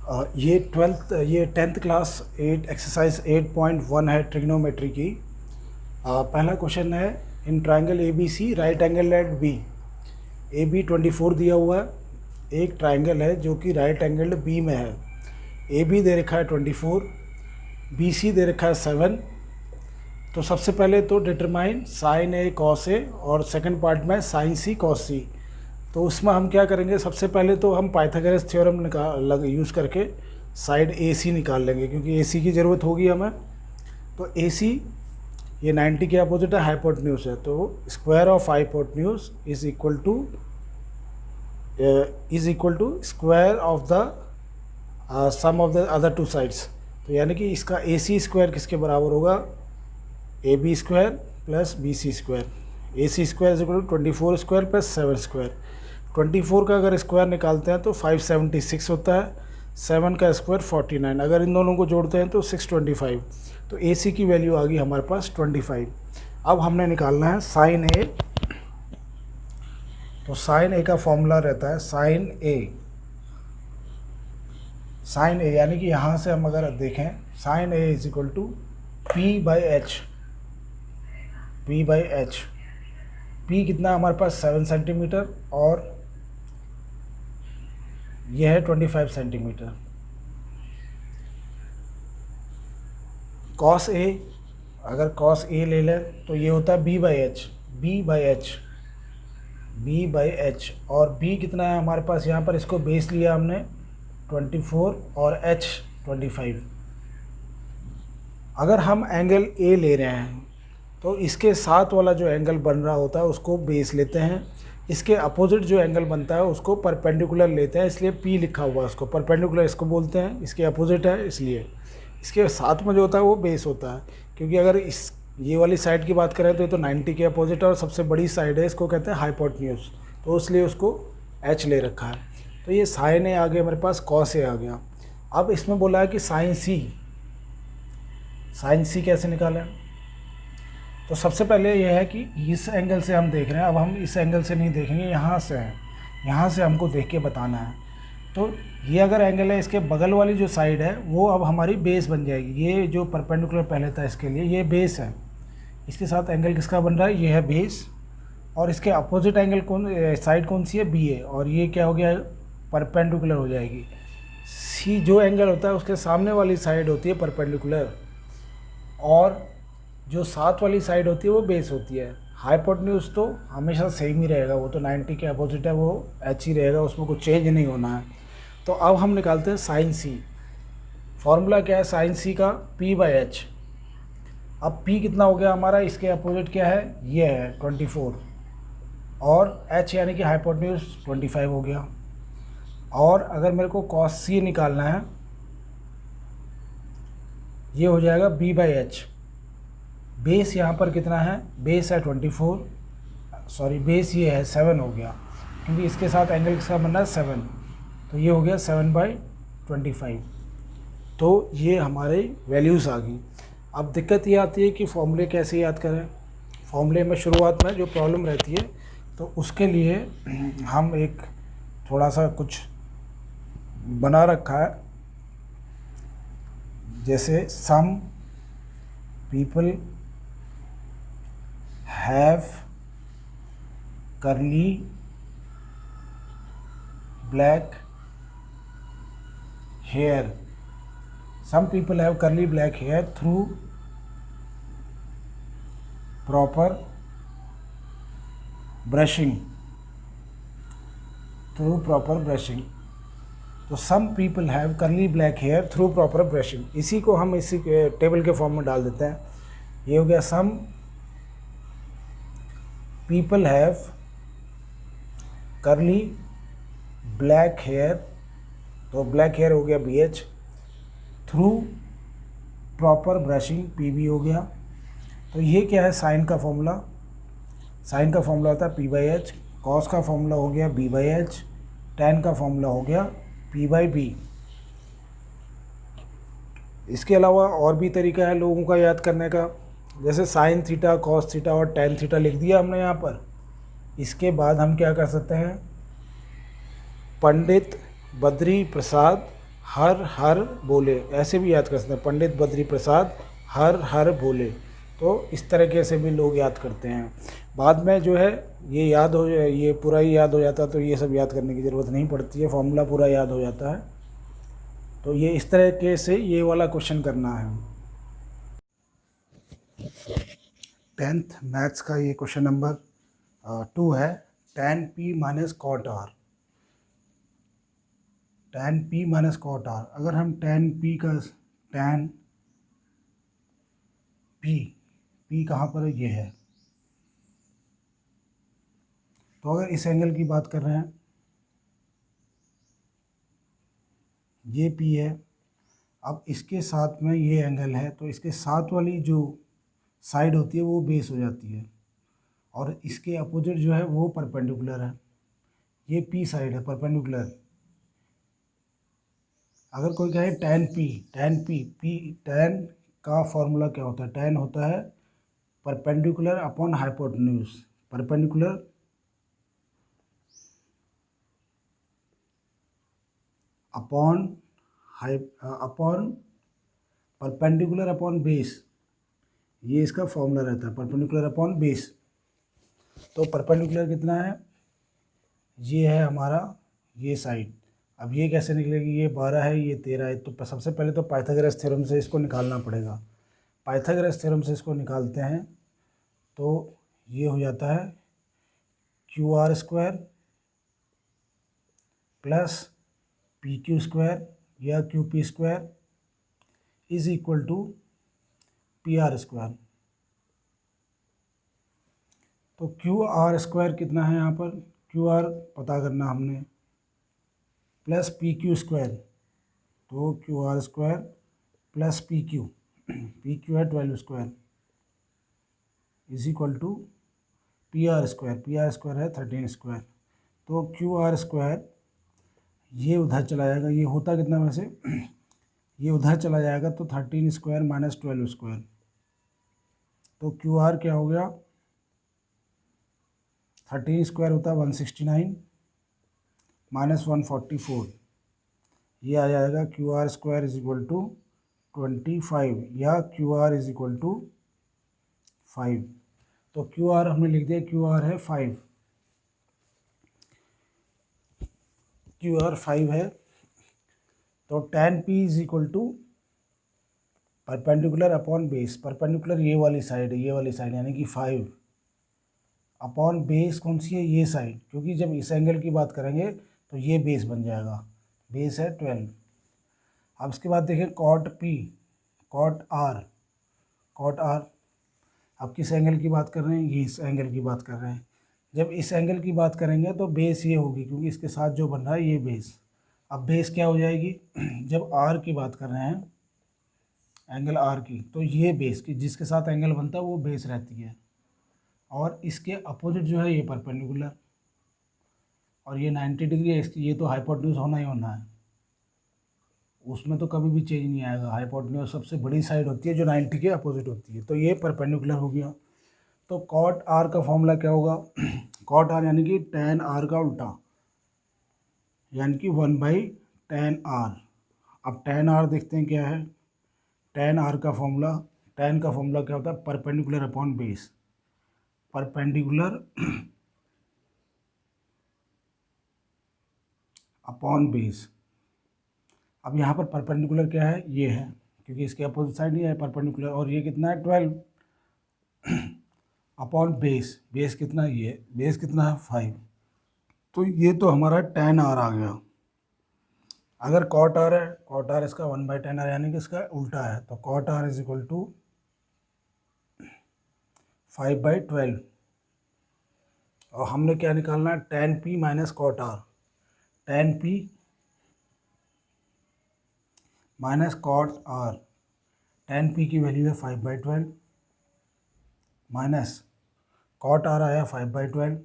ये tenth class 8 exercise 8.1 है trigonometry की। पहला क्वेश्चन है, in triangle A B C right angle at B. A B 24 दिया हुआ है। एक ट्राइंगल है जो कि राइट एंगल बी में है। ए बी दे रखा है 24, बी सी दे रखा है 7। तो सबसे पहले तो determine sign A cos A और सेकंड पार्ट में साइन सी कॉस सी। तो उसमें हम क्या करेंगे, सबसे पहले तो हम पाइथागोरस थ्योरम यूज़ करके साइड ए सी निकाल लेंगे, क्योंकि ए सी की ज़रूरत होगी हमें। तो ए सी ये 90 के अपोजिट है, हाइपोटेन्यूज है। तो square of hypotenuse is equal to square of the sum of the other two sides. तो यानी कि इसका ए सी स्क्वायर किसके बराबर होगा, A B square plus B C square. A C square is equal to 24 square plus 7 square. 24 का अगर square निकालते हैं तो 576 होता है, 7 का स्क्वायर 49। अगर इन दोनों को जोड़ते हैं तो 625। तो ए सी की वैल्यू आ गई हमारे पास 25। अब हमने निकालना है साइन ए। तो साइन ए का फॉर्मूला रहता है साइन ए यानी कि यहाँ से हम अगर देखें, sine A is equal to P by H. P कितना हमारे पास 7 सेंटीमीटर और यह है 25 सेंटीमीटर। कॉस ए, अगर कॉस ए ले लें तो ये होता है बी बाई एच। और बी कितना है हमारे पास, यहाँ पर इसको बेस लिया हमने 24 और एच 25। अगर हम एंगल ए ले रहे हैं तो इसके साथ वाला जो एंगल बन रहा होता है उसको बेस लेते हैं, इसके अपोजिट जो एंगल बनता है उसको परपेंडिकुलर लेते हैं, इसलिए पी लिखा हुआ है। उसको परपेंडिकुलर इसको बोलते हैं, इसके अपोजिट है इसलिए। इसके साथ में जो होता है वो बेस होता है, क्योंकि अगर ये वाली साइड की बात करें तो ये तो 90 के अपोजिट है और सबसे बड़ी साइड है, इसको कहते हैं हाइपोटेन्यूज। तो इसलिए उसको एच ले रखा है। तो ये साइन ए आ गया मेरे पास, कॉस ए आ गया। अब इसमें बोला है कि साइन सी कैसे निकालें। तो सबसे पहले यह है कि इस एंगल से हम देख रहे हैं, अब हम इस एंगल से नहीं देखेंगे, यहाँ से है, यहाँ से हमको देख के बताना है। तो ये अगर एंगल है, इसके बगल वाली जो साइड है वो अब हमारी बेस बन जाएगी। ये जो परपेंडिकुलर पहले था इसके लिए ये बेस है, इसके साथ एंगल किसका बन रहा है, ये है बेस। और इसके अपोजिट एंगल साइड कौन सी है, बी है, और ये क्या हो गया, परपेंडिकुलर हो जाएगी। सी जो एंगल होता है उसके सामने वाली साइड होती है परपेंडिकुलर, और जो साथ वाली साइड होती है वो बेस होती है। हाइपोटेन्यूज तो हमेशा सेम ही रहेगा, वो तो 90 के अपोजिट है, वो एच ही रहेगा, उसमें कुछ चेंज नहीं होना है। तो अब हम निकालते हैं साइन सी। फॉर्मूला क्या है साइन सी का, पी बाई एच। अब पी कितना हो गया हमारा, इसके अपोजिट क्या है, ये है 24, और एच यानी कि हाइपोटेन्यूज 25 हो गया। और अगर मेरे को कॉस सी निकालना है, ये हो जाएगा बी बाई एच। बेस यहाँ पर कितना है, बेस है 24, सॉरी बेस ये है 7 हो गया, क्योंकि इसके साथ एंगल किसका बन रहा है 7। तो ये हो गया 7/25। तो ये हमारे वैल्यूज़ आ गई। अब दिक्कत ये आती है कि फॉर्मूले कैसे याद करें। फॉर्मूले में शुरुआत में जो प्रॉब्लम रहती है, तो उसके लिए हम एक थोड़ा सा कुछ बना रखा है, जैसे some people have curly black hair. Some people have curly black hair through proper brushing. तो some people have curly black hair through proper brushing. इसी को हम इसी टेबल के फॉर्म में डाल देते हैं। ये हो गया some people have curly black hair, तो ब्लैक हेयर हो गया B H, through proper brushing P B हो गया। तो ये क्या है, साइन का फॉर्मूला। साइन का फॉर्मूला होता है पी बाई एच, कॉस का फॉर्मूला हो गया बी बाई एच, टैन का फॉर्मूला हो गया पी बाई बी। इसके अलावा और भी तरीका है लोगों का याद करने का, जैसे साइन थीटा, कॉस थीटा और टैन थीटा लिख दिया हमने यहाँ पर। इसके बाद हम क्या कर सकते हैं, पंडित बद्री प्रसाद हर हर बोले, ऐसे भी याद कर सकते हैं, पंडित बद्री प्रसाद हर हर बोले। तो इस तरीके से भी लोग याद करते हैं। बाद में जो है ये पूरा ही याद हो जाता है, तो ये सब याद करने की ज़रूरत नहीं पड़ती है, फॉर्मूला पूरा याद हो जाता है। तो ये इस तरीके से ये वाला क्वेश्चन करना है। 10th मैथ्स का ये क्वेश्चन नंबर 2 है। tan p minus cot R. tan p minus cot R, अगर हम tan p कहाँ पर है, ये है। तो अगर इस एंगल की बात कर रहे हैं, ये p है, अब इसके साथ में ये एंगल है, तो इसके साथ वाली जो साइड होती है वो बेस हो जाती है, और इसके अपोजिट जो है वो परपेंडिकुलर है। ये p साइड है परपेंडिकुलर। अगर कोई कहे tan का फॉर्मूला क्या होता है? tan होता है perpendicular upon hypotenuse. Perpendicular upon perpendicular upon base, ये इसका फॉर्मूला रहता है, परपेंडिकुलर अपॉन बेस। तो परपेंडिकुलर कितना है? ये है हमारा ये साइड। अब ये कैसे निकलेगी? ये 12 है, ये 13 है। तो सबसे पहले तो पाइथागोरस थ्योरम से इसको निकालना पड़ेगा। पाइथागोरस थ्योरम से इसको निकालते हैं तो ये हो जाता है QR² प्लस PQ² या QP² is equal to PR²। तो QR² कितना है यहाँ पर? QR पता करना हमने, प्लस PQ²। तो QR² प्लस PQ है 12² इज इक्वल टू PR² है 13²। तो QR² ये उधर चला जाएगा, ये होता कितना वैसे ये उधर चला जाएगा, तो 13² माइनस 12²। तो QR क्या हो गया? 13² होता है 169 माइनस 144, ये आ जाएगा QR² इज इक्वल टू 25 या QR इज इक्वल टू 5। तो QR हमने लिख दिया, QR है 5, QR 5 है। तो tan p is equal to perpendicular upon base. Perpendicular ये वाली साइड है, ये वाली साइड यानी कि 5 अपॉन बेस कौन सी है? ये साइड, क्योंकि जब इस एंगल की बात करेंगे तो ये बेस बन जाएगा, बेस है 12। अब इसके बाद देखें cot p, cot r। अब किस एंगल की बात कर रहे हैं? ये इस एंगल की बात कर रहे हैं। जब इस एंगल की बात करेंगे तो बेस ये होगी, क्योंकि इसके साथ जो बन रहा है ये बेस। अब बेस क्या हो जाएगी? जब r की बात कर रहे हैं, एंगल r की, तो ये बेस की जिसके साथ एंगल बनता है वो बेस रहती है, और इसके अपोजिट जो है ये परपेंडिकुलर, और ये 90 डिग्री है इसकी। ये तो हाइपोटेन्यूज होना ही होना है, उसमें तो कभी भी चेंज नहीं आएगा। हाइपोटेन्यूज सबसे बड़ी साइड होती है जो 90 के अपोजिट होती है। तो ये परपेंडिकुलर हो गया। तो कॉट आर का फॉर्मूला क्या होगा? कॉट आर यानी कि tan r का उल्टा, यानी कि 1/tan r। अब tan r देखते हैं क्या है। tan r का फॉर्मूला, tan का फॉर्मूला क्या होता है? Perpendicular upon base. Perpendicular upon base. अब यहाँ पर परपेंडिकुलर क्या है? ये है, क्योंकि इसके अपोजिट साइड ही है परपेंडिकुलर, और ये कितना है 12 अपॉन बेस। बेस कितना है? ये बेस कितना है 5। तो ये तो हमारा tan r आ गया। अगर cot r है, cot r इसका 1/tan r यानी कि इसका उल्टा है, तो cot r is equal to 5/12। और हमने क्या निकालना है? tan p minus cot r। tan p minus cot r, tan p की वैल्यू है 5/12 माइनस cot r आया 5/12,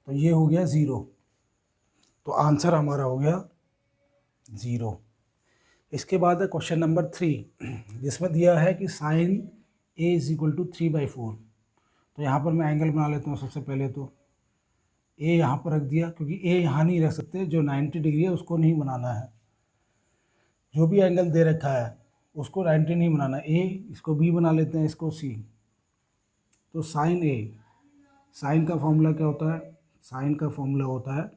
तो ये हो गया 0। तो आंसर हमारा हो गया 0। इसके बाद है क्वेश्चन नंबर 3, जिसमें दिया है कि sine a is equal to 3/4। तो यहाँ पर मैं एंगल बना लेता हूँ। सबसे पहले तो a यहाँ पर रख दिया, क्योंकि a यहाँ नहीं रख सकते, जो 90 डिग्री है उसको नहीं बनाना है। जो भी एंगल दे रखा है उसको 90 नहीं बनाना, ए इसको बी बना लेते हैं, इसको सी। तो साइन ए, साइन का फॉर्मूला क्या होता है? साइन का फॉर्मूला होता है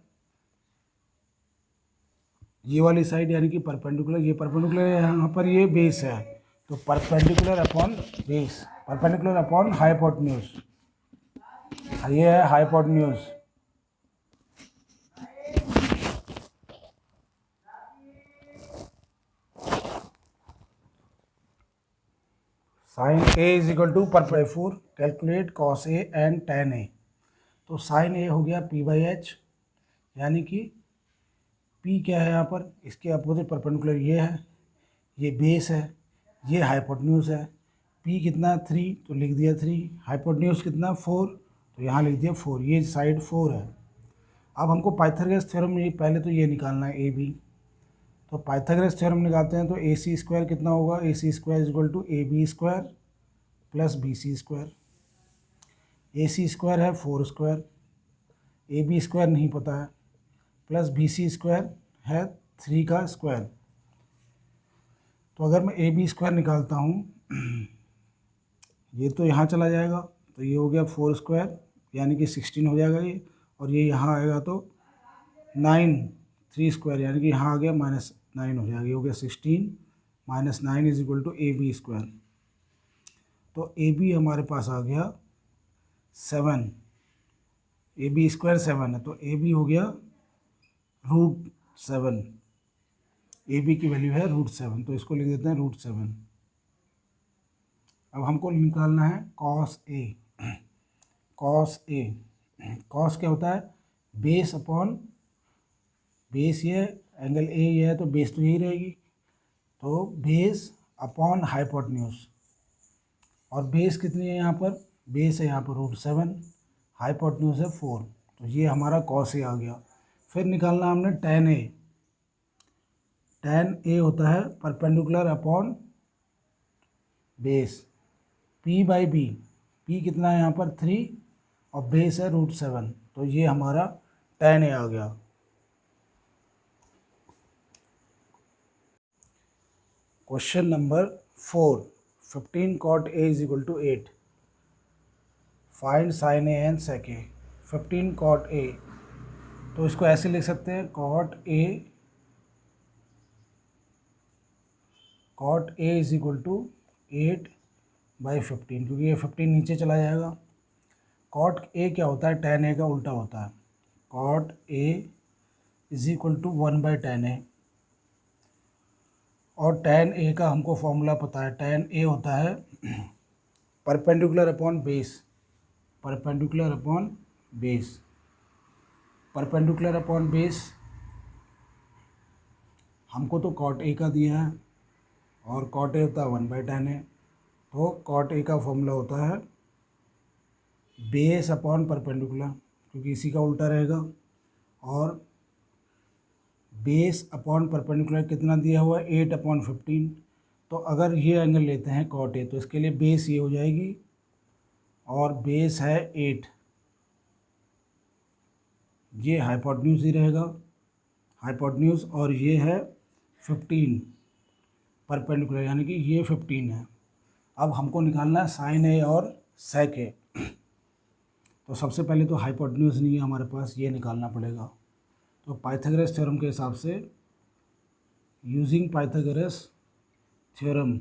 ये वाली साइड यानी कि परपेंडिकुलर, ये परपेंडिकुलर है, यहाँ पर ये बेस है, तो perpendicular upon base, perpendicular upon hypotenuse, ये है hypotenuse. Sine A is equal to per by 4, calculate cos A and tan A. तो साइन ए हो गया पी बाई एच, यानी कि पी क्या है यहाँ पर, इसके अपोजिट परपेंडिकुलर ये है, ये बेस है, ये हाइपोटेन्यूज है। पी कितना 3 तो लिख दिया 3, हाइपोटेन्यूज कितना 4 तो यहाँ लिख दिया 4, ये साइड 4 है। अब हमको पाइथागोरस थ्योरम में पहले तो ये निकालना है ए बी, तो पाइथागोरस थ्योरम निकालते हैं तो ए सी स्क्वायर कितना होगा, A C square is equal to A B square plus B C square. A C square है 4 स्क्वायर, ए बी स्क्वायर नहीं पता है, प्लस बी सी स्क्वायर है 3 का स्क्वायर। तो अगर मैं ए बी स्क्वायर निकालता हूँ ये तो यहाँ चला जाएगा, तो ये हो गया 4 स्क्वायर यानी कि 16 हो जाएगा ये, और ये यहाँ आएगा तो 9 3 स्क्वायर यानी कि यहाँ आ गया -9 हो जाएगा, ये हो गया 16 -9 is equal to A B square. तो ए बी हमारे पास आ गया 7, ए बी स्क्वायर 7 है, तो ए बी हो गया √7, ए बी की वैल्यू है √7, तो इसको लिख देते हैं √7। अब हमको निकालना है cos A. Cos A, cos क्या होता है, बेस अपॉन बेस, ये एंगल ए ये है तो बेस तो यही रहेगी, तो बेस अपॉन हाइपोटेन्यूज, और बेस कितनी है यहाँ पर, बेस है यहाँ पर √7, हाइपोटेन्यूज है 4, तो ये हमारा कॉस ए आ गया। फिर निकालना हमने टेन ए। टेन ए होता है perpendicular upon base, P by B, P कितना है यहाँ पर 3 और बेस है √7, तो ये हमारा टेन ए आ गया। Question number 4, 15 cot a is equal to 8, find sine A and sec A. 15 cot a, तो इसको ऐसे लिख सकते हैं cot a is equal to 8/15, क्योंकि ये 15 नीचे चला जाएगा। cot a क्या होता है, tan a का उल्टा होता है, cot a is equal to 1/tan a, और tan a का हमको फॉर्मूला पता है, tan a होता है perpendicular upon base, perpendicular upon base, perpendicular upon base हमको तो cot a का दिया है, और cot a होता है 1/tan a, तो cot a का फॉर्मूला होता है बेस अपॉन परपेंडिकुलर, क्योंकि इसी का उल्टा रहेगा, और बेस अपॉन परपेंडिकुलर कितना दिया हुआ है 8/15। तो अगर ये एंगल लेते हैं cot a, तो इसके लिए बेस ये हो जाएगी, और बेस है 8, ये हाइपोटेन्यूज ही रहेगा, हाइपोटेन्यूज, और ये है 15 परपेंडिकुलर यानी कि ये 15 है। अब हमको निकालना है साइन ए और सेक ए। तो सबसे पहले तो हाइपोटेन्यूज नहीं है हमारे पास, ये निकालना पड़ेगा। तो पाइथागोरस थ्योरम के हिसाब से, using Pythagoras theorem,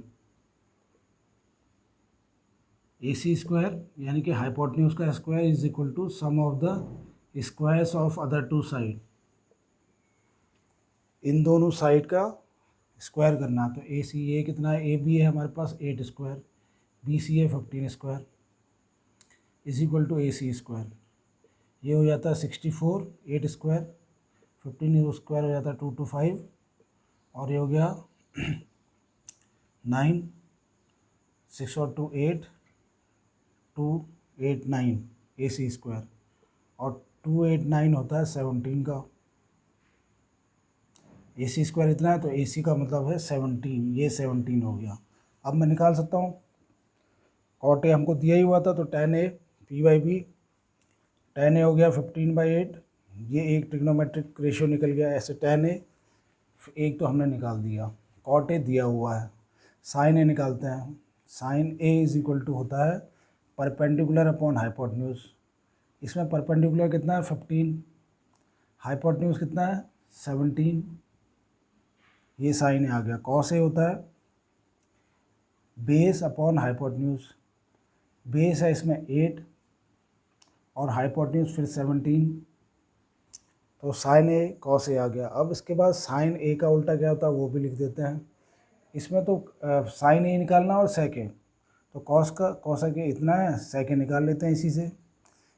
A C square यानी कि हाइपोटेन्यूज का square is equal to sum of the squares of other two side, इन दोनों साइड का स्क्वायर करना। तो ए सी ए कितना है, ए बी है हमारे पास 8 स्क्वायर, बी सी है 15 square is equal to A C square, ये हो जाता है 64, 8 स्क्वायर 15 स्क्वायर हो जाता है 225, और ये हो गया 9, 6 और 2 8, 289 ए सी स्क्वायर, और 289 होता है 17 का, ए सी स्क्वायर इतना है तो ए सी का मतलब है 17, ये 17 हो गया। अब मैं निकाल सकता हूँ, cot a हमको दिया ही हुआ था, तो tan a p by B, tan a हो गया 15/8, ये एक ट्रिग्नोमेट्रिक रेशियो निकल गया ऐसे, tan a एक तो हमने निकाल दिया। कॉट ए दिया हुआ है, साइन ए निकालते हैं। Sine A is equal to होता है परपेंडिकुलर अपॉन हाइपोटेन्यूज। इसमें परपेंडिकुलर कितना है 15, हाइपोटेन्यूज कितना है 17, ये साइन ए आ गया। कॉस ए होता है बेस अपॉन हाइपोटेन्यूज, बेस है इसमें 8 और हाइपोटेन्यूज फिर 17, तो साइन ए कॉस ए आ गया। अब इसके बाद साइन ए का उल्टा क्या होता है वो भी लिख देते हैं। इसमें तो साइन ए निकालना और सेक ए, तो कॉस ए इतना है, सेक ए निकाल लेते हैं इसी से।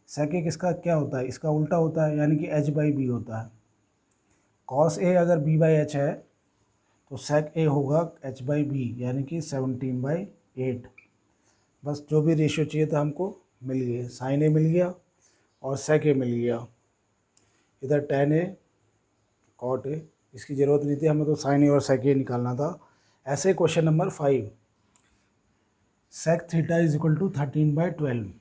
सेक ए किसका क्या होता है, इसका उल्टा होता है, यानी कि एच बाई बी होता है। कॉस ए अगर बी बाई एच है तो सेक ए होगा एच बाई बी, यानी कि 17/8। बस जो भी रेशियो चाहिए था हमको मिल गए, साइन ए मिल गया और सेक ए मिल गया। इधर टेन ए कॉट ए, इसकी ज़रूरत नहीं थी, हमें तो साइन ए और सेक ए निकालना था। ऐसे question number 5, sec theta is equal to 13/12।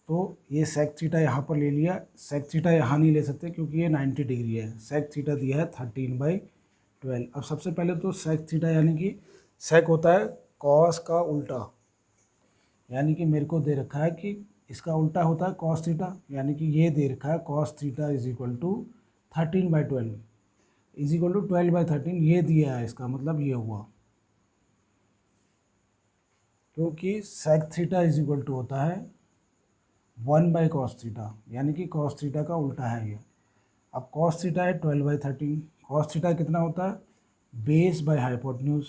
तो ये सेक थीटा यहाँ पर ले लिया, सेक थीटा यहाँ नहीं ले सकते क्योंकि ये 90 डिग्री है। सेक थीटा दिया है 13/12। अब सबसे पहले तो सेक थीटा यानी कि सेक होता है कॉस का उल्टा, यानी कि मेरे को दे रखा है कि इसका उल्टा होता है कॉस थीटा, यानी कि ये दे रखा है cos theta is equal to 13/12 is equal to 12/13, ये दिया है, इसका मतलब ये हुआ। क्योंकि sec theta is equal to होता है 1/cos थीटा, यानी कि कॉस थीटा का उल्टा है ये। अब कॉस थीटा है 12/13, कॉस थीटा कितना होता है बेस बाय हाइपोटेन्यूज।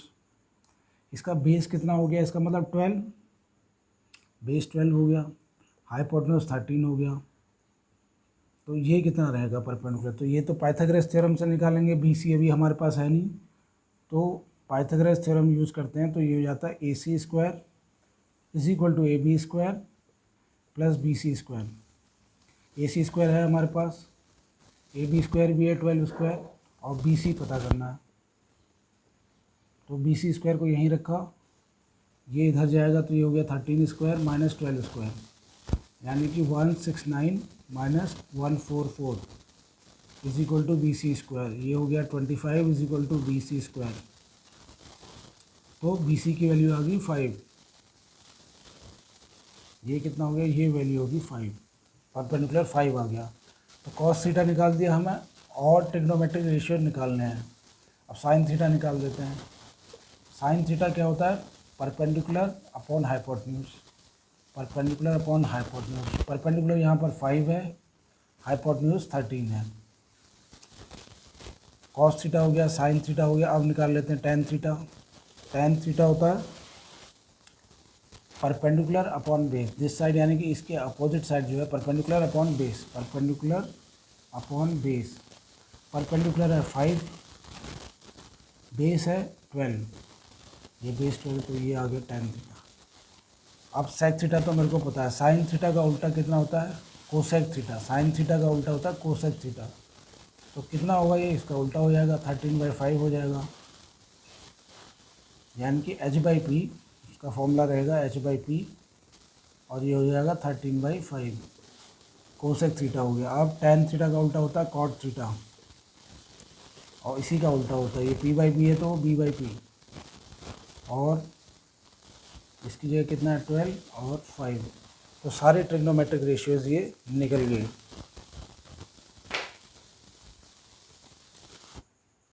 इसका बेस कितना हो गया, इसका मतलब 12, बेस 12 हो गया, हाइपोटेन्यूज 13 हो गया, तो ये कितना रहेगा परपेंडिकुलर। तो ये तो पाइथागोरस थ्योरम से निकालेंगे, बी सी अभी हमारे पास है नहीं, तो पाइथागोरस थ्योरम यूज़ करते हैं। तो ये हो जाता है AC² is equal to AB² plus BC²। AC² है हमारे पास, AB² भी है 12² और BC पता करना है, तो BC² को यहीं रखा, ये इधर जाएगा तो ये हो गया 13² माइनस 12², यानी कि 169 minus 144 is equal to BC²। ये हो गया 25 इज इक्वल टू BC²। तो BC की वैल्यू आ गई 5, ये कितना हो गया, ये वैल्यू होगी 5, परपेंडिकुलर 5 आ गया। तो कॉस थीटा निकाल दिया हमें, और ट्रिग्नोमेट्रिक रेशियो निकालने हैं। अब साइन थीटा निकाल देते हैं। साइन थीटा क्या होता है perpendicular upon hypotenuse, perpendicular upon hypotenuse. Perpendicular यहाँ पर 5 है, हाइपोटेन्यूज 13 है। कॉस थीटा हो गया, साइन थीटा हो गया। अब निकाल लेते हैं टेन थीटा। टेन थीटा होता है perpendicular upon base, this side यानी कि इसके अपोजिट साइड जो है perpendicular upon base, perpendicular upon base. Perpendicular है 5, बेस है 12, ये बेस 12, तो ये आ गया टेन थीटा। अब सेक थीटा तो मेरे को पता है, साइन थीटा का उल्टा कितना होता है कोसेक थीटा, साइन थीटा का उल्टा होता है कोसेक थीटा। तो कितना होगा ये, इसका उल्टा हो जाएगा 13/5 हो जाएगा, यानी कि h/p, इसका फॉर्मूला रहेगा h/p और ये हो जाएगा 13/5, कोसेक थीटा हो गया। अब टेन थीटा का उल्टा होता है कॉट थीटा और इसी का उल्टा होता है, ये p/b है तो b/p, और इसकी जगह कितना है 12 और 5। तो सारे ट्रिग्नोमेट्रिक रेशियोज़ ये निकल गए।